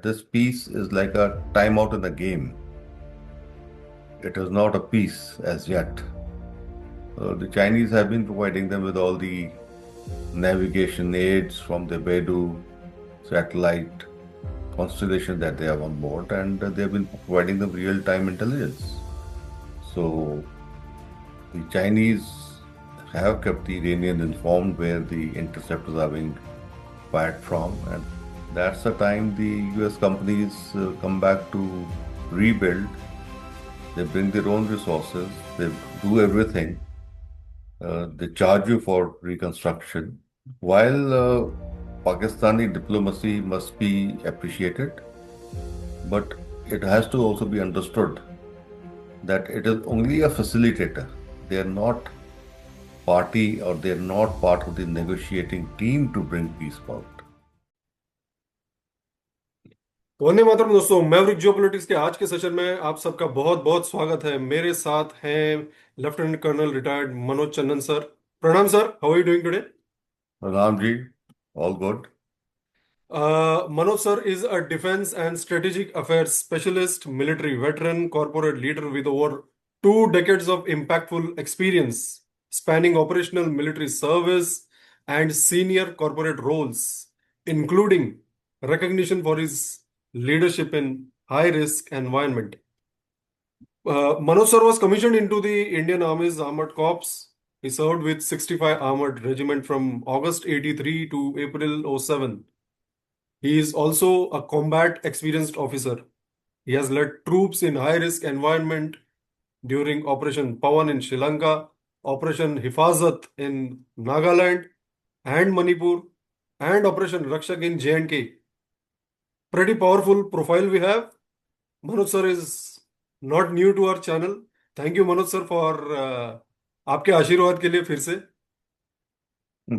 This piece is like a timeout in the game. It is not a piece as yet. The Chinese have been providing them with all the navigation aids from the Beidou satellite constellation that they have on board, and they have been providing them real-time intelligence. So the Chinese have kept the Iranians informed where the interceptors are being fired from, and that's the time the US companies come back to rebuild. They bring their own resources, they do everything. They charge you for reconstruction. While Pakistani diplomacy must be appreciated, but it has to also be understood that it is only a facilitator. They are not party or they are not part of the negotiating team to bring peace about. Vande Mataram दोस्तों, Maverick geopolitics के आज के session में आप सबका बहुत बहुत स्वागत है। मेरे साथ हैं lieutenant colonel retired Manoj Channan sir. प्रणाम sir, how are you doing today? Ramji, all good. Manoj sir is a defense and strategic affairs specialist, military veteran, corporate leader with over 2 decades of impactful experience, spanning operational military service and senior corporate roles, including recognition for his leadership in high-risk environment. Manoj sir was commissioned into the Indian Army's Armored Corps. He served with 65 Armored Regiment from August 83 to April '07. He is also a combat experienced officer. He has led troops in high risk environment during Operation Pawan in Sri Lanka, Operation Hifazat in Nagaland and Manipur, and Operation Rakshak in J&K. Pretty powerful profile we have. Manoj sir is not new to our channel. Thank you Manoj sir for आपके आशीर्वाद के लिए फिर से।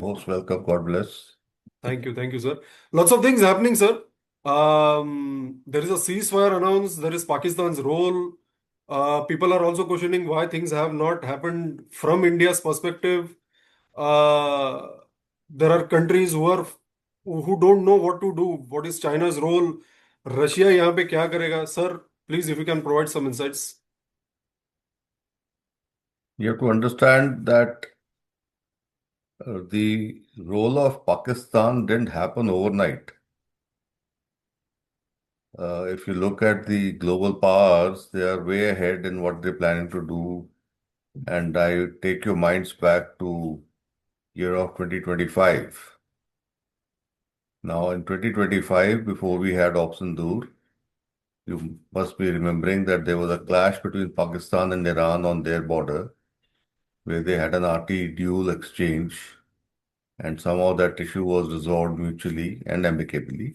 Most welcome. God bless. Thank you, sir. Lots of things happening, sir. There is a ceasefire announced. There is Pakistan's role. People are also questioning why things have not happened from India's perspective. Uh, there are countries who don't know what to do. What is China's role? Russia यहाँ पे क्या करेगा? Sir, please, if you can provide some insights. You have to understand that the role of Pakistan didn't happen overnight. If you look at the global powers, they are way ahead in what they're planning to do. And I take your minds back to year of 2025. Now, in 2025, before we had Option Dur, you must be remembering that there was a clash between Pakistan and Iran on their border, where they had an RT dual exchange, and somehow that issue was resolved mutually and amicably.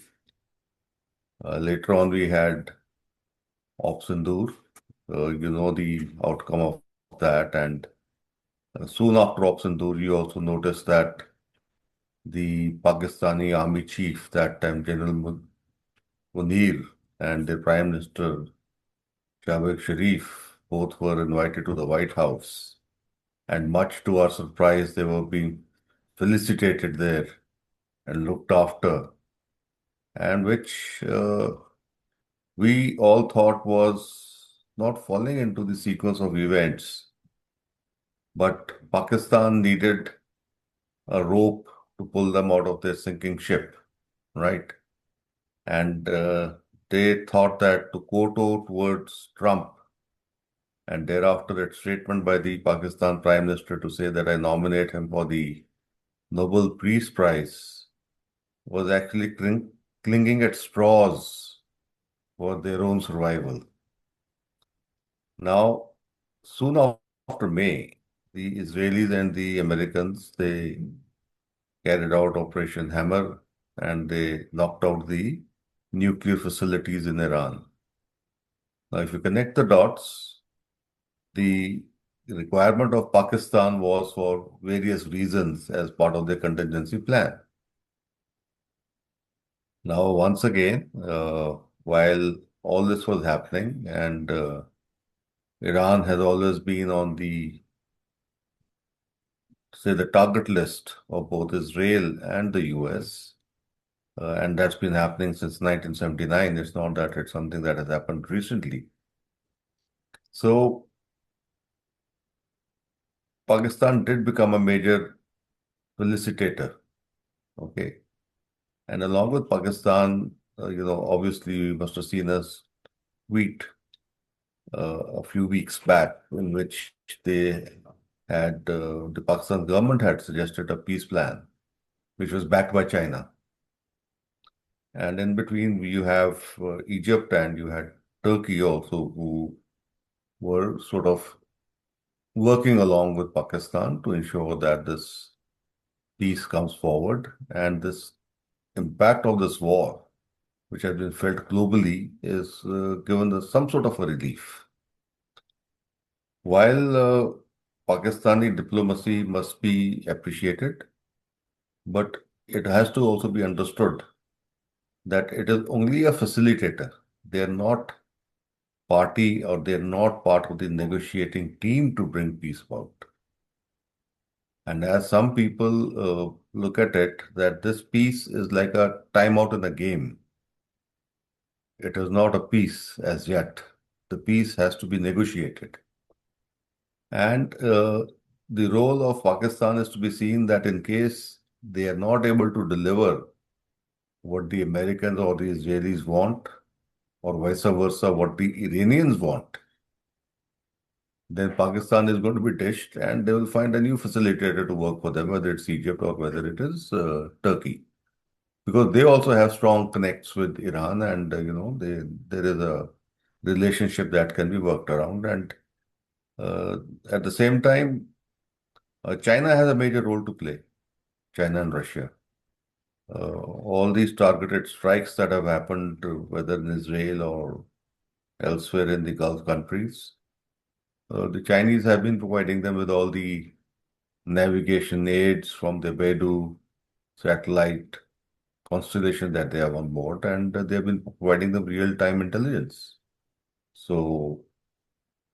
Later on, we had Option Dur. You know the outcome of that, and soon after Option Dur, you also noticed that the Pakistani army chief, that time General Munir, and the Prime Minister Shahbaz Sharif, both were invited to the White House. And much to our surprise, they were being felicitated there and looked after, and which we all thought was not falling into the sequence of events. But Pakistan needed a rope to pull them out of their sinking ship, right? And they thought that to kowtow towards Trump, and thereafter a statement by the Pakistan Prime Minister to say that I nominate him for the Nobel Peace Prize, was actually clinging at straws for their own survival. Now, soon after May, the Israelis and the Americans, they carried out Operation Hammer and they knocked out the nuclear facilities in Iran. Now, if you connect the dots, the requirement of Pakistan was for various reasons as part of their contingency plan. Now, once again, while all this was happening, and Iran has always been on the, say, the target list of both Israel and the US, And that's been happening since 1979. It's not that it's something that has happened recently. So Pakistan did become a major felicitator. Okay. And along with Pakistan, obviously you must have seen us tweet a few weeks back in which the Pakistan government had suggested a peace plan, which was backed by China. And in between, you have Egypt and you had Turkey also, who were sort of working along with Pakistan to ensure that this peace comes forward and this impact of this war, which has been felt globally, is given some sort of a relief. While Pakistani diplomacy must be appreciated, but it has to also be understood that it is only a facilitator. They're not party or they're not part of the negotiating team to bring peace about. And as some people look at it, that this peace is like a timeout in a game. It is not a peace as yet. The peace has to be negotiated. And the role of Pakistan is to be seen that in case they are not able to deliver what the Americans or the Israelis want, or vice versa, what the Iranians want, then Pakistan is going to be dished and they will find a new facilitator to work for them, whether it's Egypt or whether it is Turkey. Because they also have strong connects with Iran and, there is a relationship that can be worked around. And uh, at the same time, China has a major role to play, China and Russia. All these targeted strikes that have happened, whether in Israel or elsewhere in the Gulf countries, the Chinese have been providing them with all the navigation aids from the Beidou satellite constellation that they have on board, and they have been providing them real-time intelligence. So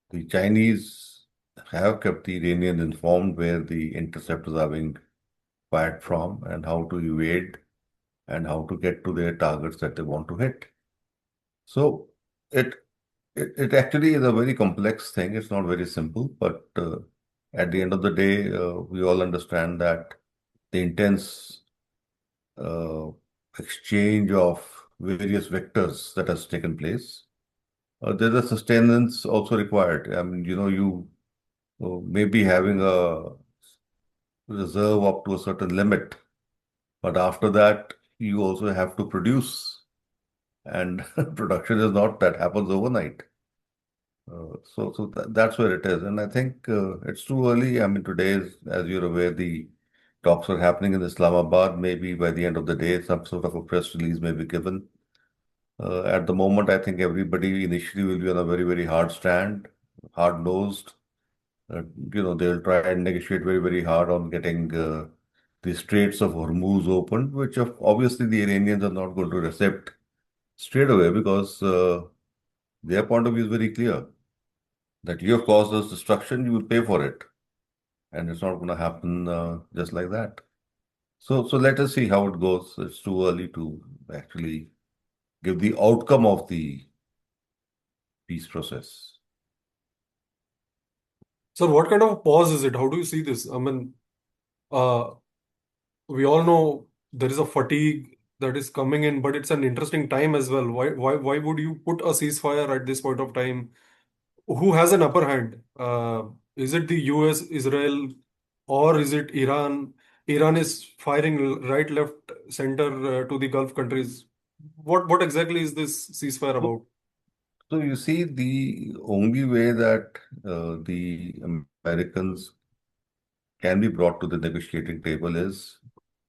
the Chinese have kept the Iranians informed where the interceptors are being fired from and how to evade and how to get to their targets that they want to hit. So it it actually is a very complex thing. It's not very simple, but at the end of the day, we all understand that the intense uh, exchange of various vectors that has taken place, there's a sustenance also required. I mean, you may be having a reserve up to a certain limit, but after that, you also have to produce, and production is not that happens overnight. That's where it is. And I think it's too early. I mean, today, as you're aware, the talks are happening in Islamabad. Maybe by the end of the day, some sort of a press release may be given. At the moment, I think everybody initially will be on a very, very hard stand, hard-nosed. Uh, they'll try and negotiate very, very hard on getting the Straits of Hormuz opened, which obviously the Iranians are not going to accept straight away because their point of view is very clear that you have caused us destruction, you will pay for it. And it's not going to happen just like that. So let us see how it goes. It's too early to actually give the outcome of the peace process. Sir, what kind of pause is it? How do you see this? I mean, uh, we all know there is a fatigue that is coming in, but it's an interesting time as well. Why would you put a ceasefire at this point of time? Who has an upper hand? Is it the US, Israel, or is it Iran? Iran is firing right, left, center to the Gulf countries. What exactly is this ceasefire So, about? so you see, the only way that the Americans can be brought to the negotiating table is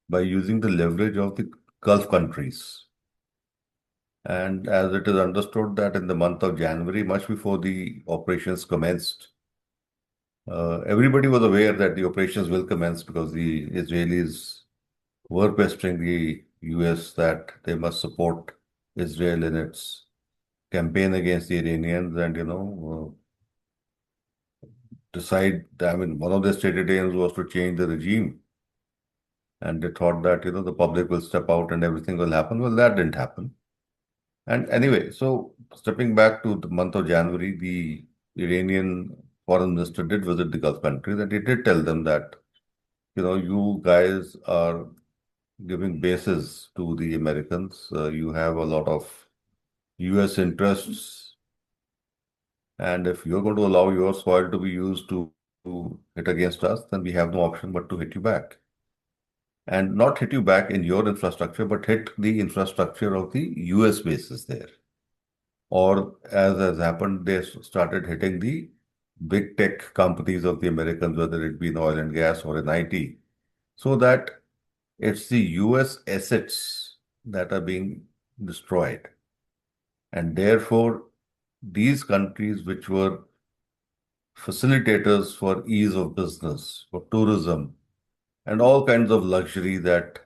by using the leverage of the Gulf countries. And as it is understood that in the month of January, much before the operations commenced, everybody was aware that the operations will commence because the Israelis were pestering the US that they must support Israel in its campaign against the Iranians and, decide. I mean, one of their stated aims was to change the regime. And they thought that, the public will step out and everything will happen. Well, that didn't happen. And anyway, so stepping back to the month of January, the Iranian foreign minister did visit the Gulf countries and he did tell them that, you guys are giving bases to the Americans. You have a lot of US interests. And if you're going to allow your soil to be used to hit against us, then we have no option but to hit you back. And not hit you back in your infrastructure, but hit the infrastructure of the US bases there. Or as has happened, they started hitting the big tech companies of the Americans, whether it be in oil and gas or in IT, so that it's the US assets that are being destroyed. And therefore, these countries which were facilitators for ease of business, for tourism, and all kinds of luxury that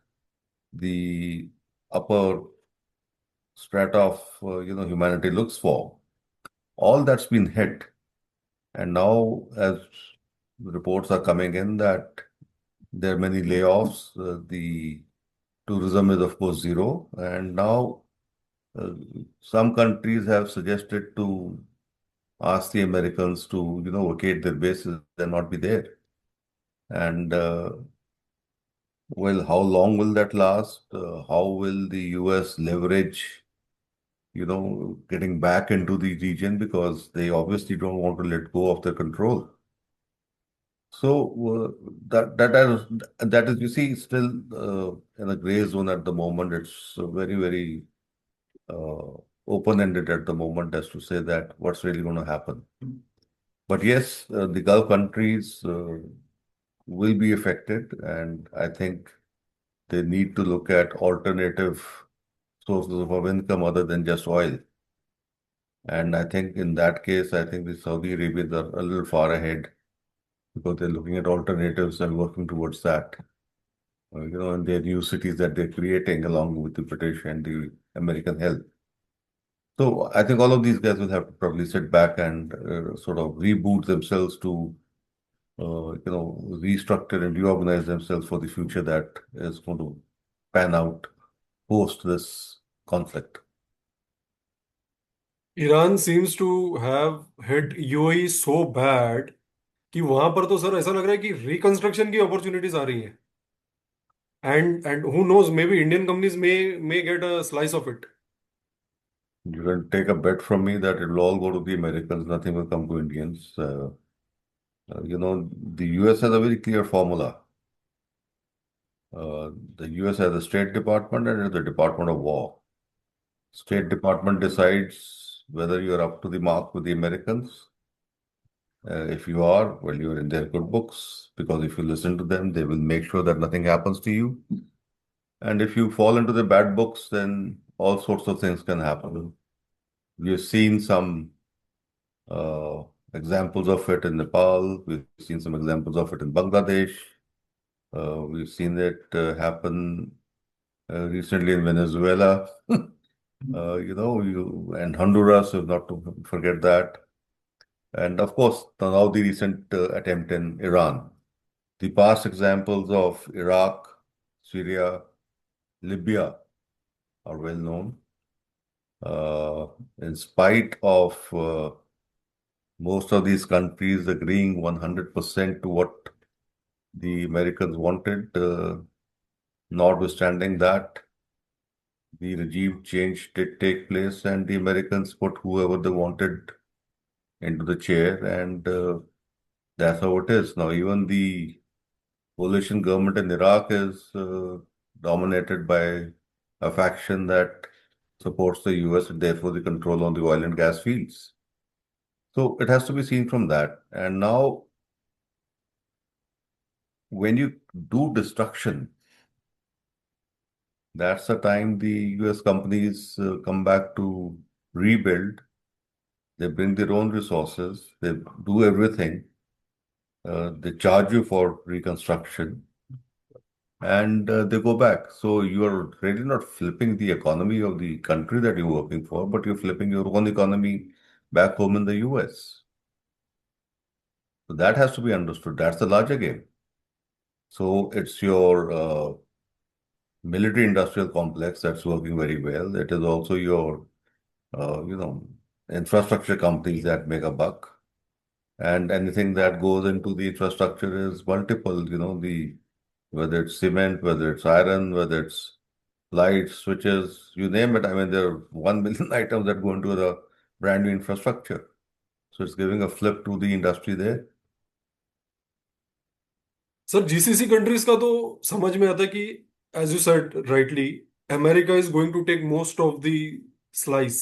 the upper strata of humanity looks for, all that's been hit. And now, as reports are coming in that there are many layoffs, the tourism is of course zero, and now uh, some countries have suggested to ask the Americans to vacate their bases and not be there. And well, how long will that last? How will the US leverage getting back into the region, because they obviously don't want to let go of their control. So that is, you see, still in a gray zone at the moment. It's very, very uh, open-ended at the moment as to say that what's really going to happen. But yes, the Gulf countries will be affected, and I think they need to look at alternative sources of income other than just oil. And I think in that case, I think the Saudi Arabians are a little far ahead because they're looking at alternatives and working towards that. In their new cities that they're creating along with the British and the American help. So I think all of these guys will have to probably sit back and sort of reboot themselves to, restructure and reorganize themselves for the future that is going to pan out post this conflict. Iran seems to have hit UAE so bad कि वहां पर तो sir ऐसा लग रहा है कि reconstruction की अपॉर्चुनिटीज आ रही हैं. And who knows, maybe Indian companies may get a slice of it. You can take a bet from me that it will all go to the Americans, nothing will come to Indians. The US has a very clear formula. The US has a State Department and the Department of War. State Department decides whether you're up to the mark with the Americans. If you are, well, you're in their good books, because if you listen to them, they will make sure that nothing happens to you. And if you fall into the bad books, then all sorts of things can happen. We've seen some uh, examples of it in Nepal. We've seen some examples of it in Bangladesh. We've seen it happen recently in Venezuela. And Honduras, if not to forget that. And of course, now the recent attempt in Iran. The past examples of Iraq, Syria, Libya are well known. In spite of most of these countries agreeing 100% to what the Americans wanted, notwithstanding that, the regime change did take place and the Americans put whoever they wanted into the chair, and that's how it is. Now, even the coalition government in Iraq is dominated by a faction that supports the US and therefore the control on the oil and gas fields. So it has to be seen from that. And now, when you do destruction, that's the time the US companies come back to rebuild. They bring their own resources, they do everything. They charge you for reconstruction and they go back. So you're really not flipping the economy of the country that you're working for, but you're flipping your own economy back home in the US. So that has to be understood. That's the larger game. So it's your military industrial complex that's working very well. It is also your, you know, infrastructure companies that make a buck. And anything that goes into the infrastructure is multiple, whether it's cement, whether it's iron, whether it's lights, switches, you name it. I mean, there are 1 million items that go into the brand new infrastructure. So it's giving a flip to the industry there. Sir GCC countries का तो समझ में आता है कि as you said rightly America is going to take most of the slice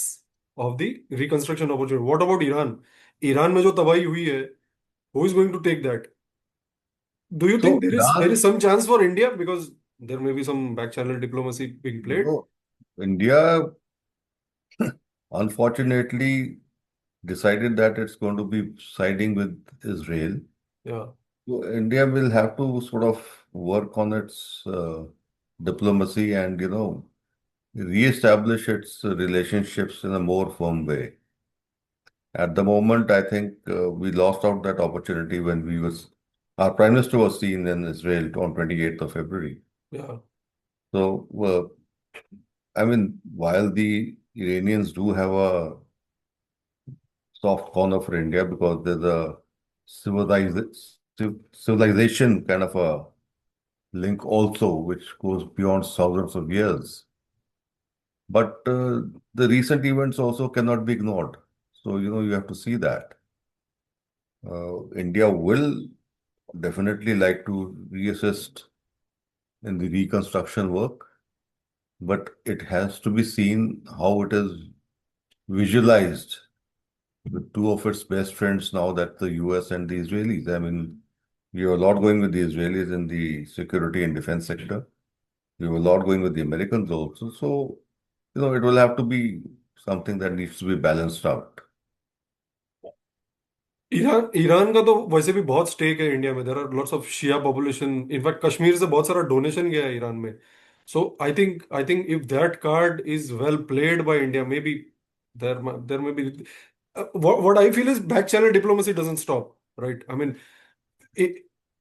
of the reconstruction opportunity. What about Iran? Iran में जो तबाही हुई है, who is going to take that? Do you think So there is some chance for India, because there may be some back channel diplomacy being played? no, India unfortunately decided that it's going to be siding with Israel. Yeah. So India will have to sort of work on its diplomacy and, reestablish its relationships in a more firm way. At the moment, I think we lost out that opportunity when our Prime Minister was seen in Israel on 28th of February. Yeah. So, I mean, while the Iranians do have a soft corner for India because there's a civilization kind of a link also, which goes beyond thousands of years. But the recent events also cannot be ignored. So, you have to see that. India will definitely like to reassist in the reconstruction work, but it has to be seen how it is visualized with two of its best friends now, that the US and the Israelis. I mean, you have a lot going with the Israelis in the security and defense sector. You have a lot going with the Americans also. So, it will have to be something that needs to be balanced out. Iran Iran का तो वैसे भी बहुत stake है India में. There are lots of Shia population. In fact Kashmir से बहुत सारा डोनेशन गया है ईरान में. So I think if that card is well played by India, maybe there maybe. What I feel is back channel diplomacy doesn't stop, right? I mean, it,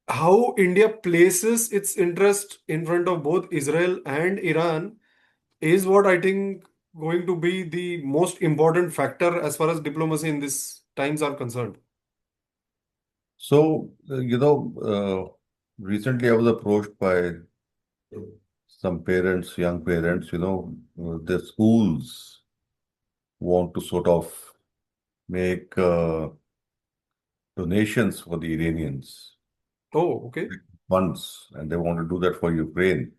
how India places its interest in front of both Israel and Iran is what I think going to be the most important factor as far as diplomacy in these times are concerned. So, recently I was approached by some parents, young parents, their schools want to sort of make donations for the Iranians, Oh, okay. funds, and they want to do that for Ukraine.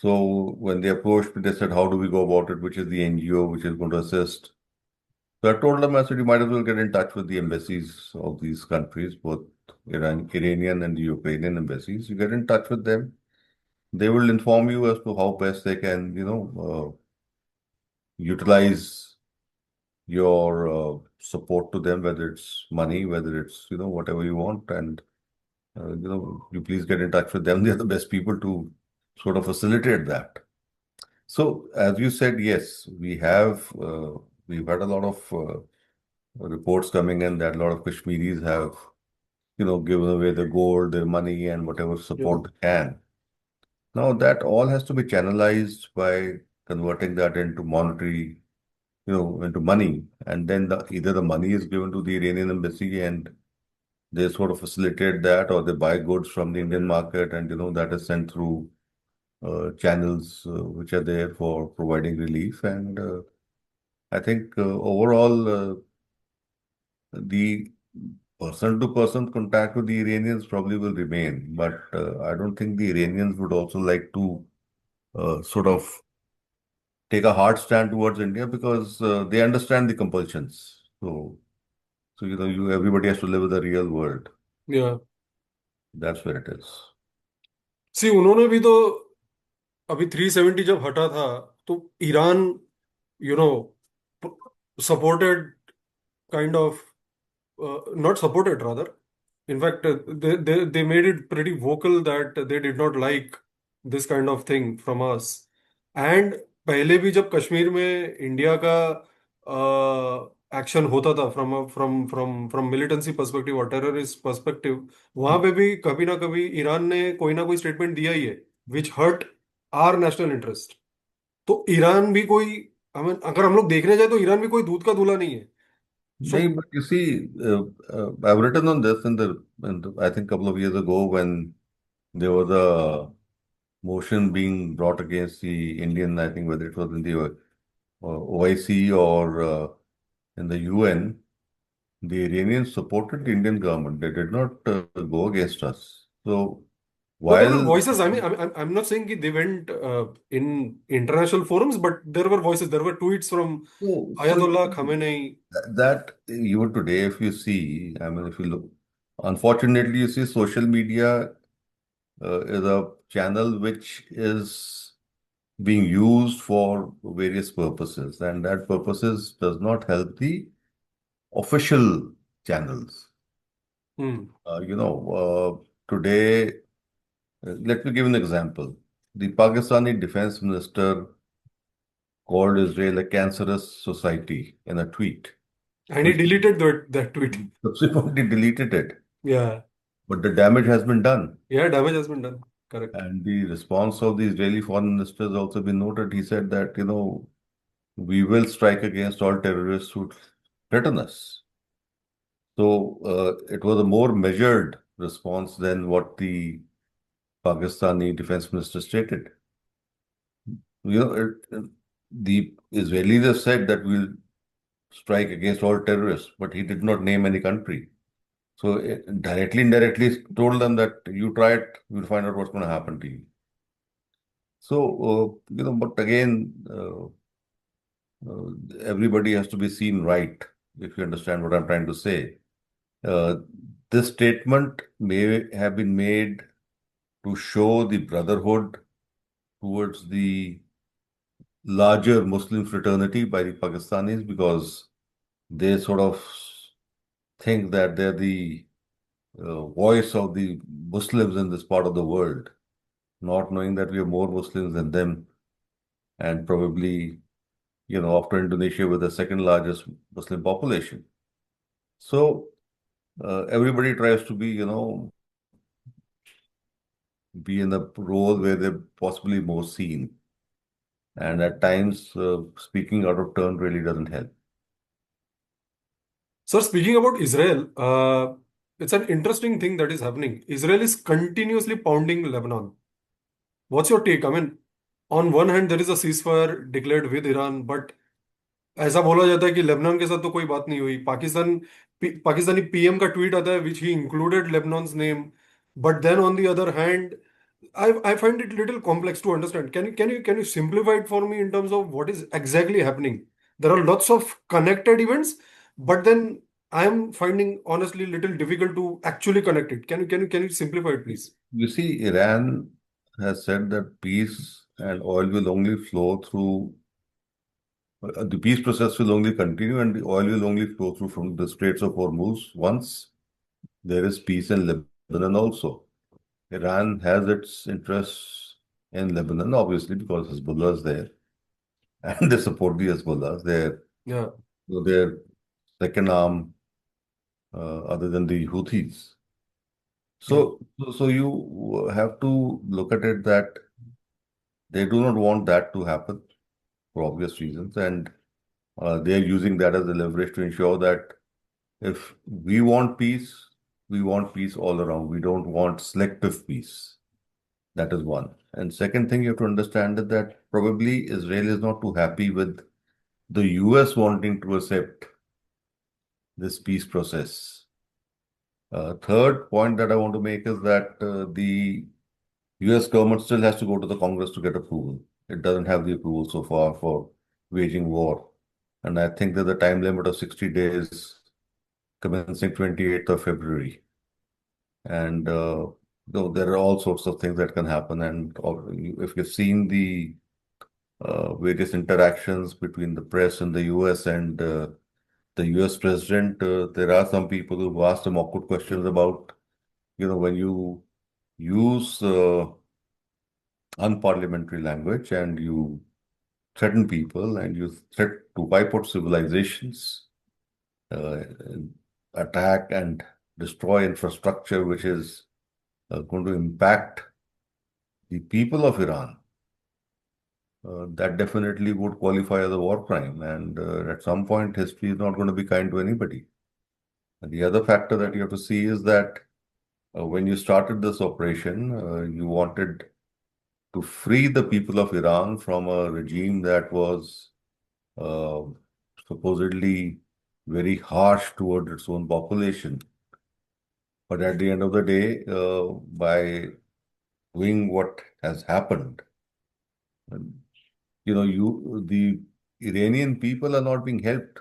So when they approached me, they said, how do we go about it? Which is the NGO which is going to assist? So I told them, I said, you might as well get in touch with the embassies of these countries, both Iranian and the Ukrainian embassies. You get in touch with them. They will inform you as to how best they can, utilize your support to them, whether it's money, whether it's, whatever you want. And, you please get in touch with them. They're the best people to sort of facilitate that. So, as you said, yes, we've had a lot of reports coming in that a lot of Kashmiris have, given away their gold, their money, and whatever Yeah. support they can. Now, that all has to be channelized by converting that into monetary, into money. And then either the money is given to the Iranian embassy and they sort of facilitate that, or they buy goods from the Indian market and, that is sent through channels which are there for providing relief. And I think overall, the person-to-person contact with the Iranians probably will remain, but I don't think the Iranians would also like to sort of take a hard stand towards India because they understand the compulsions. So everybody has to live with the real world. Yeah. That's where it is. सी उन्होंने भी तो अभी 370 जब हटा था, तो Iran, you know, supported, kind of, not supported rather. In fact, they made it pretty vocal that they did not like this kind of thing from us. And पहले भी जब कश्मीर में इंडिया का एक्शन होता था फ्रॉम मिलिटेंसी पर्सपेक्टिव और terrorist perspective, वहां पे भी कभी ना कभी ईरान ने कोई ना कोई स्टेटमेंट दिया ही है, विच हर्ट आर नेशनल इंटरेस्ट। तो ईरान भी कोई, हमें अगर हम लोग देखने जाए तो ईरान भी कोई दूध का दूल्हा नहीं है। सो No, but you see, I've written on this I think, couple of years ago when there was a motion being brought against the Indian, I think whether it was in the OIC or in the UN, the Iranians supported the Indian government. They did not go against us. So no, there were while voices. I mean, I'm not saying that they went in international forums, but there were voices. There were tweets from so you Ayatollah see Khamenei. that even today, if you see, I mean, if you look, unfortunately, you see social media is a channel which is being used for various purposes, and that purposes does not help the official channels. Hmm. Today, let me give an example. The Pakistani defense minister called Israel a cancerous society in a tweet, And he which deleted that tweet. subsequently deleted it. Yeah. But the damage has been done. Yeah, damage has been done. Correct. And the response of the Israeli foreign minister has also been noted. He said that, we will strike against all terrorists who threaten us. So it was a more measured response than what the Pakistani defense minister stated. The Israelis have said that we'll strike against all terrorists, but he did not name any country. So directly, indirectly told them that you try it, you'll find out what's going to happen to you. So, but again, everybody has to be seen right, if you understand what I'm trying to say. Uh, this statement may have been made to show the brotherhood towards the larger Muslim fraternity by the Pakistanis because they sort of think that they're the voice of the Muslims in this part of the world, not knowing that we have more Muslims than them and probably, after Indonesia, with the second largest Muslim population. So everybody tries to be in a role where they're possibly more seen. And at times, speaking out of turn really doesn't help. So speaking about Israel, it's an interesting thing that is happening. Israel is continuously pounding Lebanon. What's your take? I mean, on one hand, there is a ceasefire declared with Iran, but ऐसा बोला जाता है कि Lebanon के साथ तो कोई बात नहीं हुई। पाकिस्तानी पीएम का ट्वीट आता है which he included Lebanon's name, but then on the other hand I find it little complex to understand. Can you simplify it for me in terms of what is exactly happening? There are lots of connected events, but then I am finding honestly little difficult to actually connect it. Can you simplify it, please? You see, Iran has said that peace and oil will only flow through, the peace process will only continue and the oil will only flow through from the Straits of Hormuz once there is peace in Lebanon also. Iran has its interests in Lebanon, obviously, because Hezbollah is there and they support the Hezbollah. Yeah. Their second arm, other than the Houthis. Yeah. So you have to look at it that they do not want that to happen for obvious reasons, and they are using that as a leverage to ensure that if we want peace all around. We don't want selective peace. That is one. And second thing you have to understand is that probably Israel is not too happy with the US wanting to accept this peace process. Third point that I want to make is that the US government still has to go to the Congress to get approval. It doesn't have the approval so far for waging war. And I think there's a time limit of 60 days commencing 28th of February. And though there are all sorts of things that can happen. And if you've seen the various interactions between the press in the US and the US president, there are some people who've asked him awkward questions about, when you use unparliamentary language and you threaten people and you threat to wipe out civilizations, uh, attack and destroy infrastructure, which is going to impact the people of Iran. that definitely would qualify as a war crime. And at some point, history is not going to be kind to anybody. And the other factor that you have to see is that when you started this operation, you wanted to free the people of Iran from a regime that was uh, supposedly very harsh toward its own population. But at the end of the day, by doing what has happened, the Iranian people are not being helped.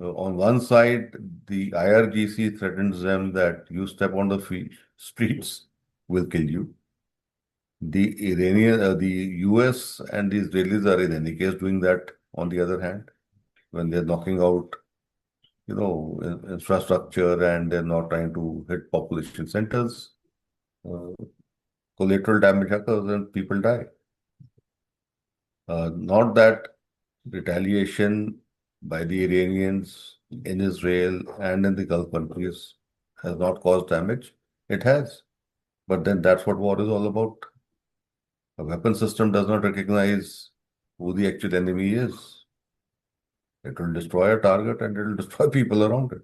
On one side, the IRGC threatens them that you step on the streets, we'll kill you. The US and the Israelis are in any case doing that on the other hand, when they're knocking out, infrastructure and they're not trying to hit population centers. Uh, Collateral damage occurs and people die. Not that retaliation by the Iranians in Israel and in the Gulf countries has not caused damage. It has. But then that's what war is all about. A weapon system does not recognize who the actual enemy is. It will destroy a target and it will destroy people around it.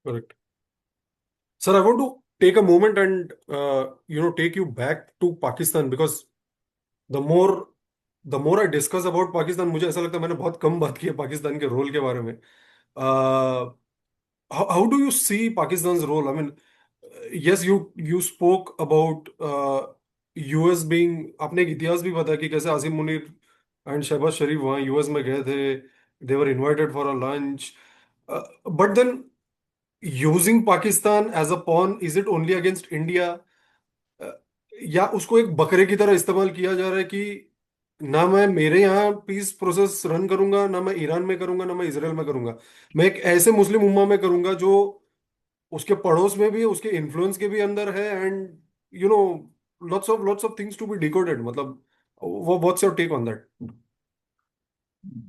Correct. Sir, I want to take a moment and take you back to Pakistan because the more the more I discuss about Pakistan, मुझे ऐसा लगता है मैंने बहुत कम बात की है पाकिस्तान के रोल के बारे में. How do you see Pakistan's role? I mean, yes, you spoke about US being, आपने एक इतिहास भी बताया कि कैसे आसिम मुनीर एंड शहबाज शरीफ वहाँ यूएस में गए थे. They were invited for a lunch. But then using Pakistan as a pawn, is it only against India? Uh, या उसको एक बकरे की तरह इस्तेमाल किया जा रहा है कि ना मैं मेरे यहाँ पीस प्रोसेस रन करूंगा, ना मैं ईरान में करूंगा, ना मैं इसराइल में करूंगा. मैं एक ऐसे मुस्लिम उम्मा में करूंगा जो उसके पड़ोस में भी है, उसके इन्फ्लुएंस के भी अंदर है, and you know lots of things to be decoded. मतलब what's your take on that?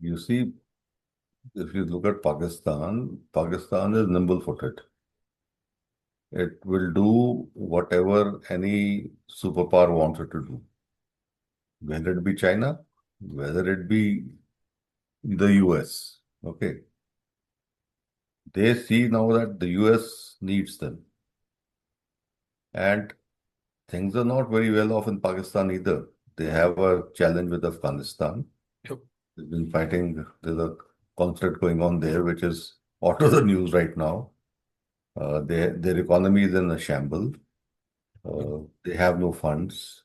You see, if you look at Pakistan, Pakistan is nimble-footed. It will do whatever any superpower wants it to do, whether it be China, whether it be the US. Okay. They see now that the US needs them. And things are not very well off in Pakistan either. They have a challenge with Afghanistan. Yep. They've been fighting, there's a conflict going on there, which is out of the news right now. Their economy is in a shamble. They have no funds.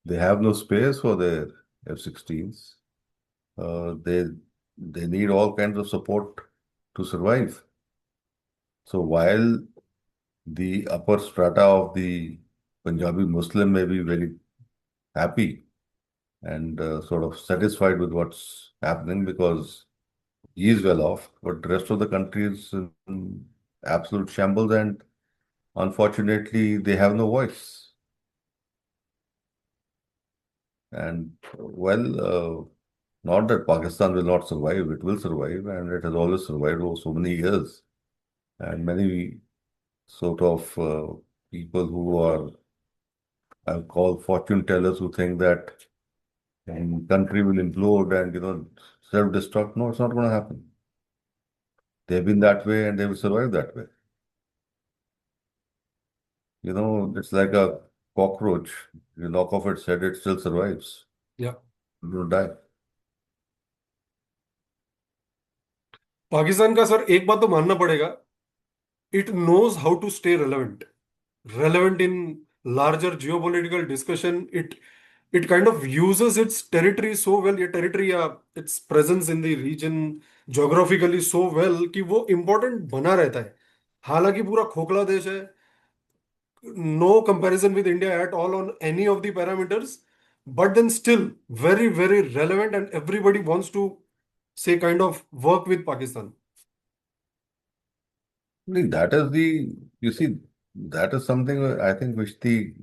They have no space for their F-16s. They need all kinds of support to survive. So while the upper strata of the Punjabi Muslim may be very happy and sort of satisfied with what's happening because he is well off, but the rest of the country is in absolute shambles and unfortunately they have no voice. And not that Pakistan will not survive, it will survive and it has always survived over so many years. And many sort of people who are, I'll call fortune tellers, who think that country will implode and self-destruct. No, it's not going to happen. They've been that way and they will survive that way. It's like a cockroach. You knock off its head, it still survives. Yeah. It will die. Pakistan का sir एक बात तो मानना पड़ेगा, it knows how to stay relevant in larger geopolitical discussion. It kind of uses its territory so well, या territory या its presence in the region geographically so well कि वो important बना रहता है. हालांकि पूरा खोखला देश है, no comparison with India at all on any of the parameters, but then still very, very relevant, and everybody wants to say kind of work with Pakistan. I mean, you see, that is something I think which the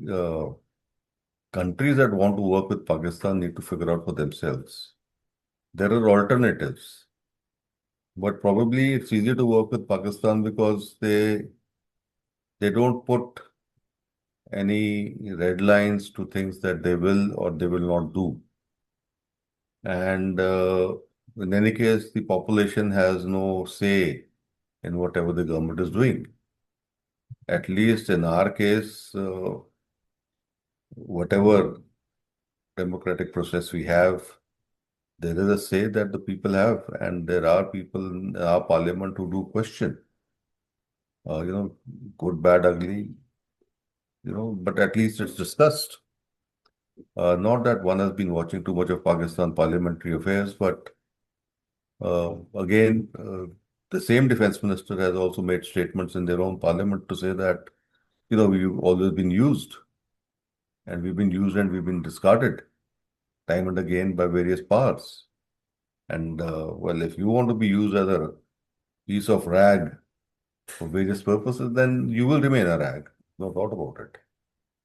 countries that want to work with Pakistan need to figure out for themselves. There are alternatives, but probably it's easier to work with Pakistan because they don't put any red lines to things that they will or they will not do. And in any case, the population has no say in whatever the government is doing. At least in our case, whatever democratic process we have, there is a say that the people have, and there are people in our parliament who do question, you know, good, bad, ugly, but at least it's discussed. Not that one has been watching too much of Pakistan parliamentary affairs, but again, the same defense minister has also made statements in their own parliament to say that, we've always been used, and we've been used and we've been discarded time and again by various powers. And well, if you want to be used as a piece of rag for various purposes, then you will remain a rag. No doubt about it.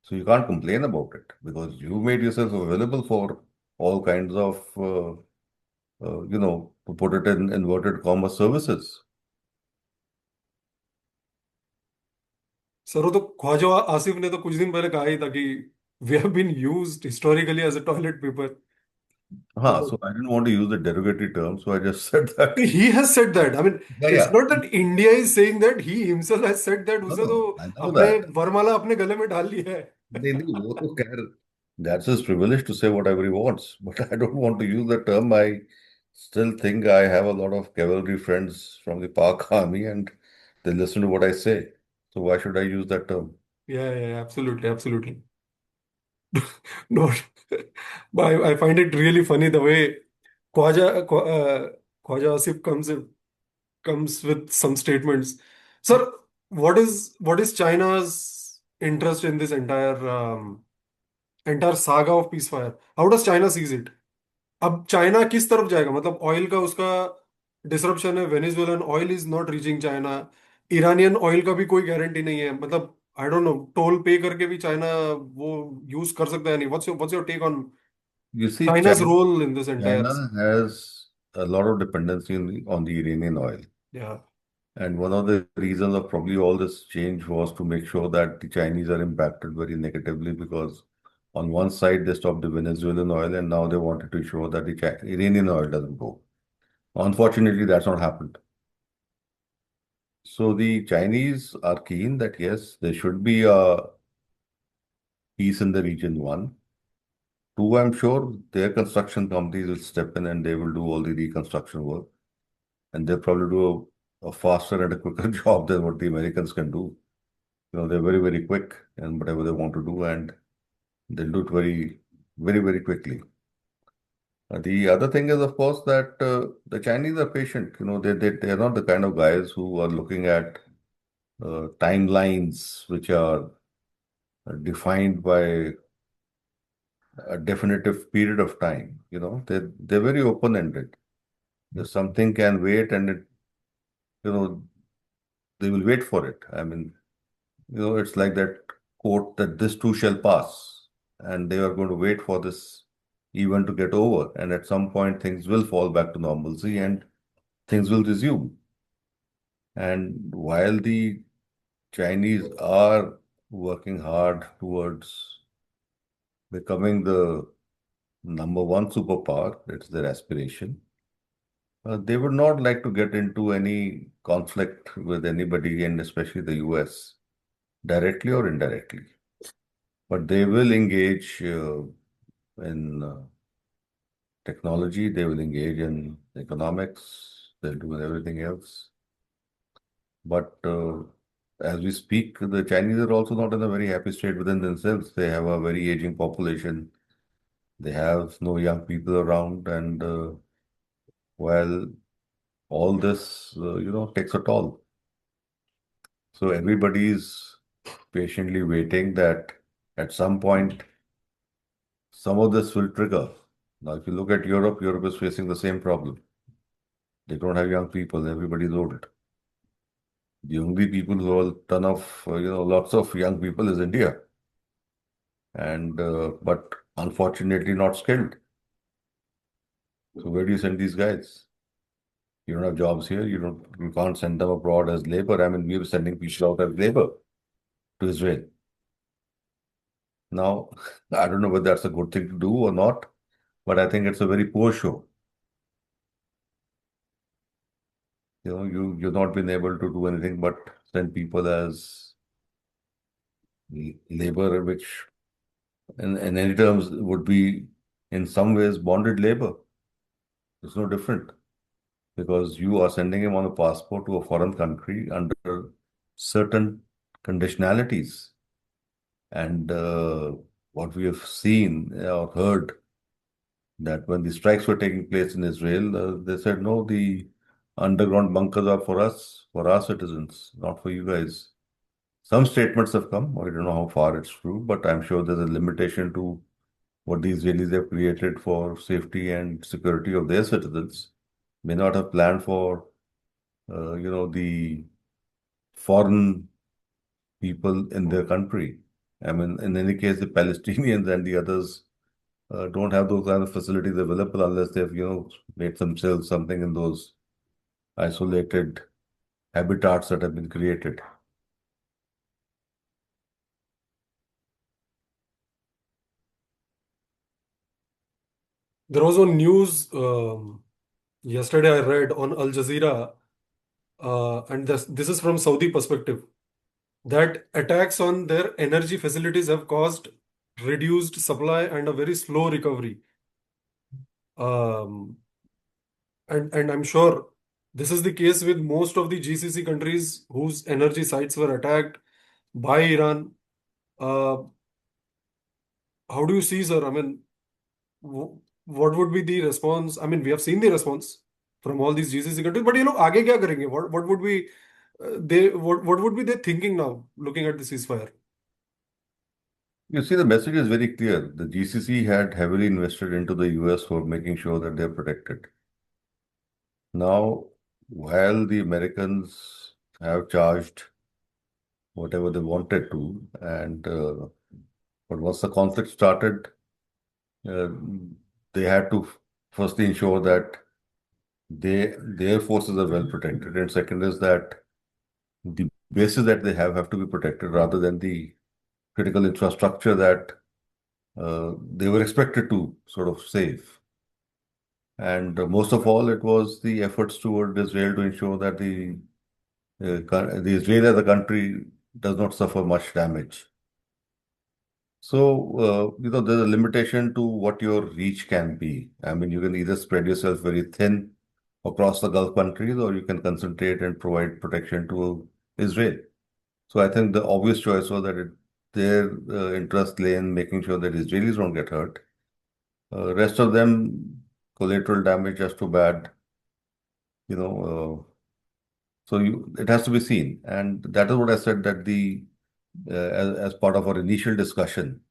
So you can't complain about it because you made yourself available for all kinds of, to put it in inverted comma, services. Sir वो तो ख्वाजा आसिफ ने तो कुछ दिन पहले कहा ही था कि we have been used historically as a toilet paper. Huh, मतलब so I didn't want to use the derogatory term, so I just said that. he has said that. I mean, Yeah, it's yeah. not that India is saying that. He himself has said that. No, उसे तो no, I know अपने that. वरमाला अपने गले में डाल ली है. नहीं नहीं वो तो खैर that's his privilege to say whatever he wants. But I don't want to use the term. I still think I have a lot of cavalry friends from the Pak Army and they listen to what I say. So why should I use that term? Yeah, yeah, absolutely, absolutely. No, but I find it really funny the way Khwaja Asif comes with some statements. Sir, what is China's interest in this entire saga of peacefire? How does China sees it? अब China किस तरफ जाएगा? मतलब oil का उसका disruption है. Venezuelan oil is not reaching China. Iranian oil का भी कोई गारंटी नहीं है. मतलब आई डोंट नो, टोल पे करके भी चाइना वो यूज कर सकता है नहीं. What's your take on You see, China's role in this entire? China has a lot of dependency on the Iranian oil. या. And one of the reasons of probably all this change was to make sure that the Chinese are impacted very negatively because on one side they stopped the Venezuelan oil and now they wanted to ensure that the Iranian oil doesn't go. Unfortunately, that's not happened. So the Chinese are keen that yes, there should be a peace in the region, one. Two, I'm sure their construction companies will step in and they will do all the reconstruction work. And they'll probably do a faster and a quicker job than what the Americans can do. They're very, very quick in whatever they want to do, and they'll do it very, very, very quickly. The other thing is, of course, that the Chinese are patient. They're not the kind of guys who are looking at timelines which are defined by a definitive period of time. They're very open-ended. If something can wait, and you know, they will wait for it. I mean, it's like that quote that this too shall pass, and they are going to wait for this event to get over, and at some point things will fall back to normalcy and things will resume. And while the Chinese are working hard towards becoming the number one superpower, it's their aspiration. They would not like to get into any conflict with anybody, and especially the US, directly or indirectly. But they will engage in technology, they will engage in economics, they'll do everything else. But as we speak, the Chinese are also not in a very happy state within themselves. They have a very aging population. They have no young people around, and while all this, takes a toll. So everybody's patiently waiting that at some point some of this will trigger. Now, if you look at Europe, Europe is facing the same problem. They don't have young people, everybody's old. The only people who have a ton of, lots of young people is India. And, but unfortunately not skilled. So where do you send these guys? You don't have jobs here. You can't send them abroad as labor. I mean, we were sending people out as labor to Israel. Now, I don't know whether that's a good thing to do or not, but I think it's a very poor show. You've not been able to do anything but send people as labor, which in any terms would be in some ways bonded labor. It's no different because you are sending him on a passport to a foreign country under certain conditionalities. And what we have seen or heard that when the strikes were taking place in Israel, they said, no, the underground bunkers are for our citizens, not for you guys. Some statements have come. I don't know how far it's true, but I'm sure there's a limitation to what the Israelis have created for safety and security of their citizens. May not have planned for, the foreign people in their country. I mean, in any case, the Palestinians and the others don't have those kind of facilities available unless they've, made themselves something in those isolated habitats that have been created. There was one news yesterday I read on Al Jazeera, and this is from Saudi perspective, that attacks on their energy facilities have caused reduced supply and a very slow recovery. Um, and I'm sure this is the case with most of the GCC countries whose energy sites were attacked by Iran. Uh, how do you see, sir? I mean, what would be the response? I mean, we have seen the response from all these GCC countries, but आगे क्या करेंगे? What would be what would be they thinking now, looking at the ceasefire? You see, the message is very clear. The GCC had heavily invested into the US for making sure that they're protected. Now, while the Americans have charged whatever they wanted to, and but once the conflict started, uh, they had to firstly ensure that their forces are well protected, and second is that the bases that they have to be protected rather than the critical infrastructure that they were expected to sort of save. And most of all, it was the efforts toward Israel to ensure that the Israel as a country does not suffer much damage. So, there's a limitation to what your reach can be. I mean, you can either spread yourself very thin across the Gulf countries, or you can concentrate and provide protection to Israel. So I think the obvious choice was that their interest lay in making sure that Israelis don't get hurt. Rest of them, collateral damage, just too bad, you know. It has to be seen, and that is what I said that as part of our initial discussion,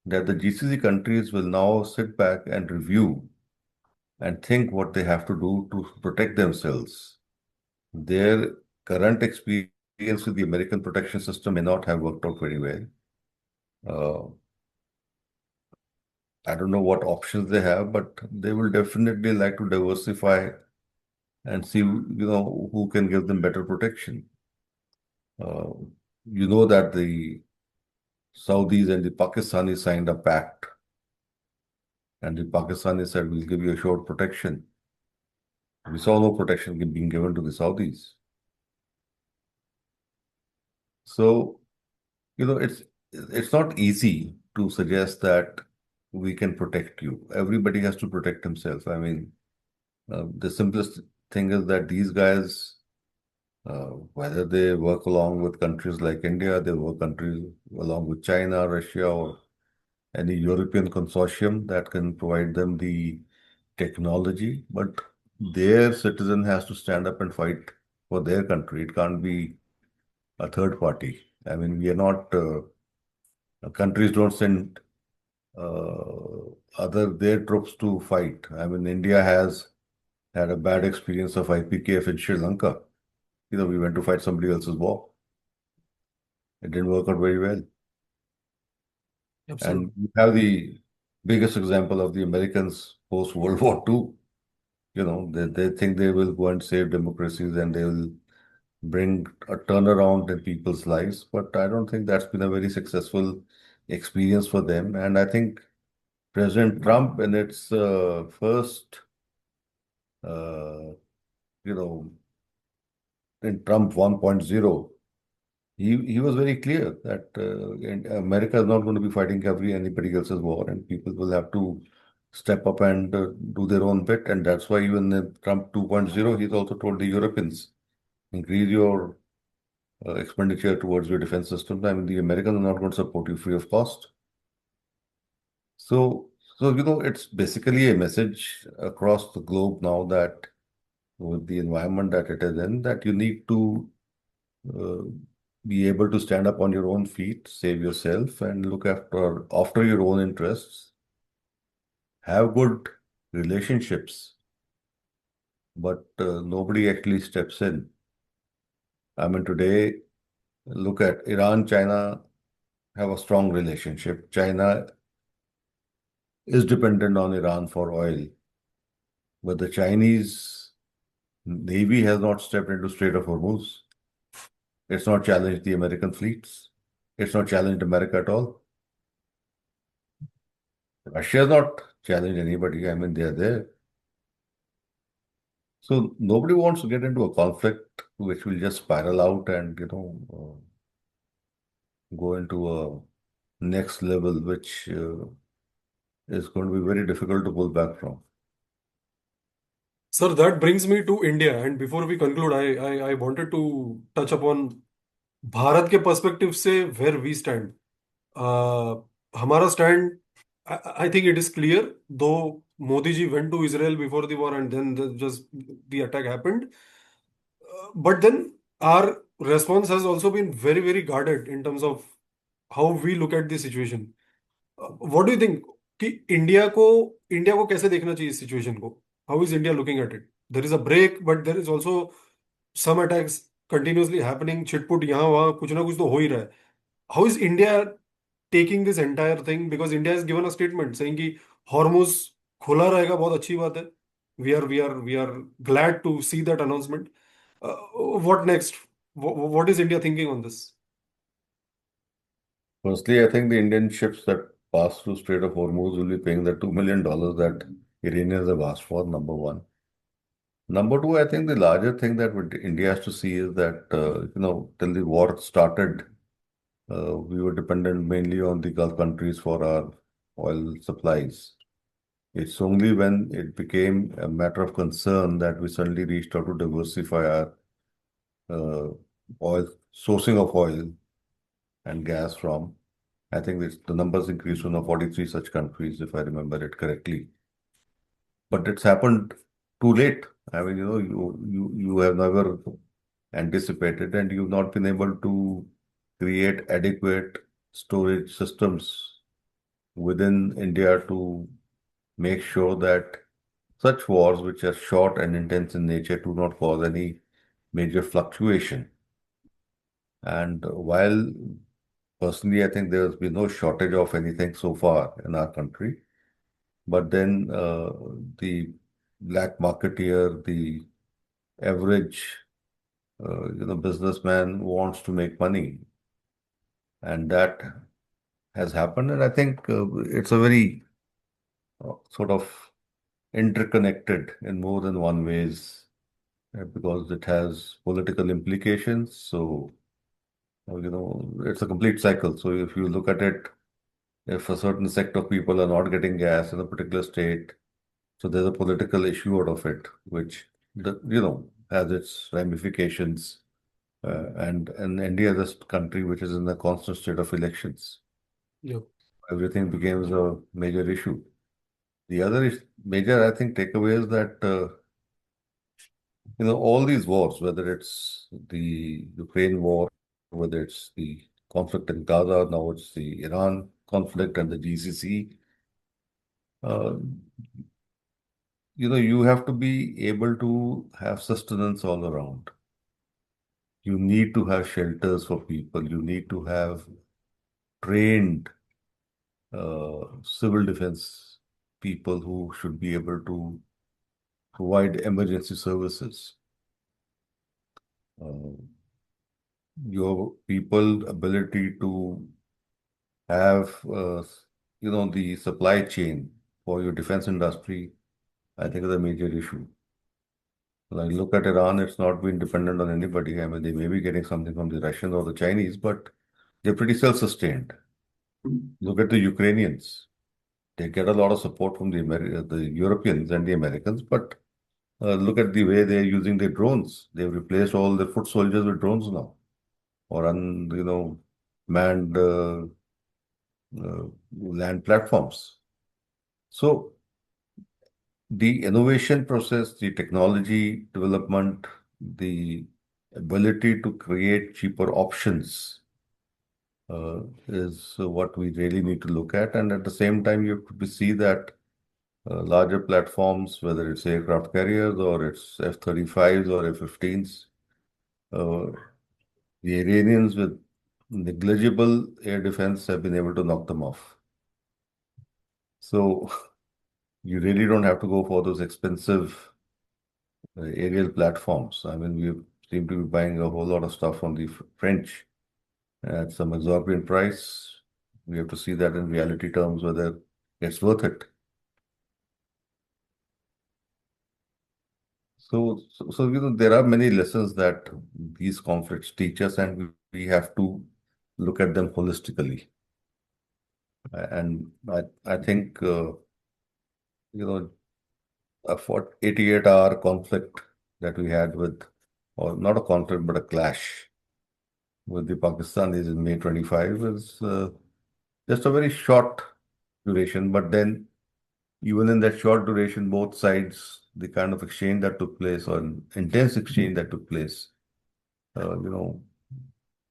that the GCC countries will now sit back and review and think what they have to do to protect themselves. Their current experience with the American protection system may not have worked out very well. Uh, I don't know what options they have, but they will definitely like to diversify and see, who can give them better protection. Uh, you know that the Saudis and the Pakistanis signed a pact, and the Pakistanis said, we'll give you a short protection. We saw no protection being given to the Saudis. So, it's not easy to suggest that we can protect you. Everybody has to protect himself. I mean, the simplest thing is that these guys, whether they work along with countries like India, they work countries along with China, Russia, or any European consortium that can provide them the technology, but their citizen has to stand up and fight for their country. It can't be a third party. I mean, we are not, countries don't send their troops to fight. I mean, India has had a bad experience of IPKF in Sri Lanka. We went to fight somebody else's war. It didn't work out very well. Absolutely. And you have the biggest example of the Americans post World War II. They think they will go and save democracies and they will bring a turnaround in people's lives. But I don't think that's been a very successful experience for them. And I think President Trump, in its first, uh, you know, in Trump 1.0, he was very clear that America is not going to be fighting anybody else's war, and people will have to step up and do their own bit. And that's why even in Trump 2.0, he's also told the Europeans, increase your expenditure towards your defense systems. I mean, the Americans are not going to support you free of cost. So, it's basically a message across the globe now that with the environment that it is in, that you need to uh, be able to stand up on your own feet, save yourself, and look after your own interests. Have good relationships, but nobody actually steps in. I mean, today, look at Iran, China have a strong relationship. China is dependent on Iran for oil, but the Chinese Navy has not stepped into Strait of Hormuz. It's not challenged the American fleets. It's not challenged America at all. Russia has not challenged anybody. I mean, they are there. So nobody wants to get into a conflict which will just spiral out and, go into a next level, which is going to be very difficult to pull back from. Sir, that brings me to India. And before we conclude, I wanted to touch upon Bharat के perspective से where we stand. हमारा stand, I think it is clear. Though Modi ji went to Israel before the war and then just the attack happened. But then our response has also been very, very guarded in terms of how we look at the situation. What do you think कि India को कैसे देखना चाहिए इस situation को? How is India looking at it? There is a break but there is also some attacks continuously happening. छिटपुट यहाँ वहाँ कुछ ना कुछ तो हो ही रहा है. How is India taking this entire thing? Because India has given a statement saying कि हॉर्मुज खुला रहेगा, बहुत अच्छी बात है. We are glad to see that announcement. What next? What is India thinking on this? Firstly, I think the Indian ships that pass through Strait of Hormuz will be paying the $2 million that Iranians have asked for, number one. Number two, I think the larger thing that India has to see is that, till the war started, we were dependent mainly on the Gulf countries for our oil supplies. It's only when it became a matter of concern that we suddenly reached out to diversify our uh, oil sourcing of oil and gas from. I think the numbers increased to now 43 such countries, if I remember it correctly. But it's happened too late. I mean, you have never anticipated, and you've not been able to create adequate storage systems within India to make sure that such wars, which are short and intense in nature, do not cause any major fluctuation. And while personally, I think there has been no shortage of anything so far in our country, but then the black marketeer, the average, businessman wants to make money, and that has happened. And I think it's a very sort of interconnected in more than one ways because it has political implications. So, it's a complete cycle. So if you look at it, if a certain sect of people are not getting gas in a particular state, so there's a political issue out of it, which has its ramifications. And India is a country which is in a constant state of elections. Yeah. Everything becomes a major issue. The other major, I think, takeaway is that all these wars, whether it's the Ukraine war, whether it's the conflict in Gaza, now it's the Iran conflict and the GCC. Uh, you have to be able to have sustenance all around. You need to have shelters for people. You need to have trained civil defense people who should be able to provide emergency services. Uh, your people ability to have, the supply chain for your defense industry, I think is a major issue. Like, look at Iran, it's not been dependent on anybody. I mean, they may be getting something from the Russians or the Chinese, but they're pretty self-sustained. Look at the Ukrainians. They get a lot of support from the Europeans and the Americans, but look at the way they're using their drones. They've replaced all their foot soldiers with drones now, or manned land platforms. So the innovation process, the technology development, the ability to create cheaper options is what we really need to look at. And at the same time, you have to see that larger platforms, whether it's aircraft carriers or it's F-35s or F-15s, uh, the Iranians with negligible air defense have been able to knock them off. So you really don't have to go for those expensive aerial platforms. I mean, we seem to be buying a whole lot of stuff from the French at some exorbitant price. We have to see that in reality terms whether it's worth it. So there are many lessons that these conflicts teach us, and we have to look at them holistically. And I think, you know, a 88-hour conflict that we had with, or not a conflict, but a clash with the Pakistanis in May 25 is just a very short duration. But then, even in that short duration, both sides, the kind of exchange that took place, or intense exchange that took place, uh, you know,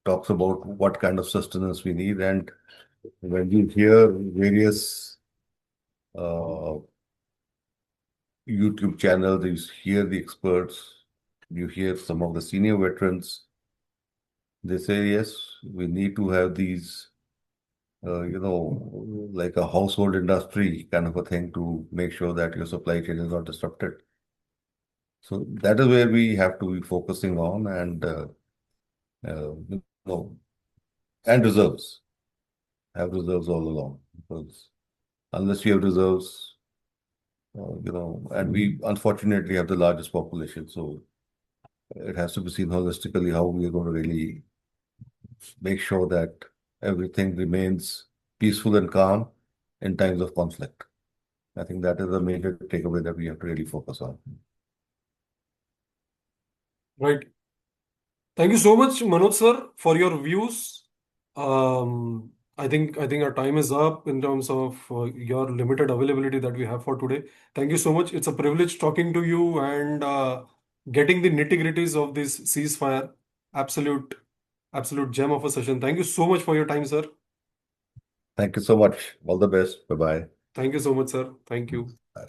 talks about what kind of sustenance we need. And when you hear various uh, YouTube channels, you hear the experts, you hear some of the senior veterans, they say, yes, we need to have these, like a household industry kind of a thing to make sure that your supply chain is not disrupted. So that is where we have to be focusing on, and you know, and reserves. Have reserves all along, because unless you have reserves, and we unfortunately have the largest population, so it has to be seen holistically how we are going to really make sure that everything remains peaceful and calm in times of conflict. I think that is a major takeaway that we have to really focus on. Right. Thank you so much, Manoj sir, for your views. I think our time is up in terms of your limited availability that we have for today. Thank you so much. It's a privilege talking to you and getting the nitty-gritties of this ceasefire. Absolute, absolute gem of a session. Thank you so much for your time, sir. Thank you so much. All the best. Bye-bye. Thank you so much, sir. Thank you. Bye.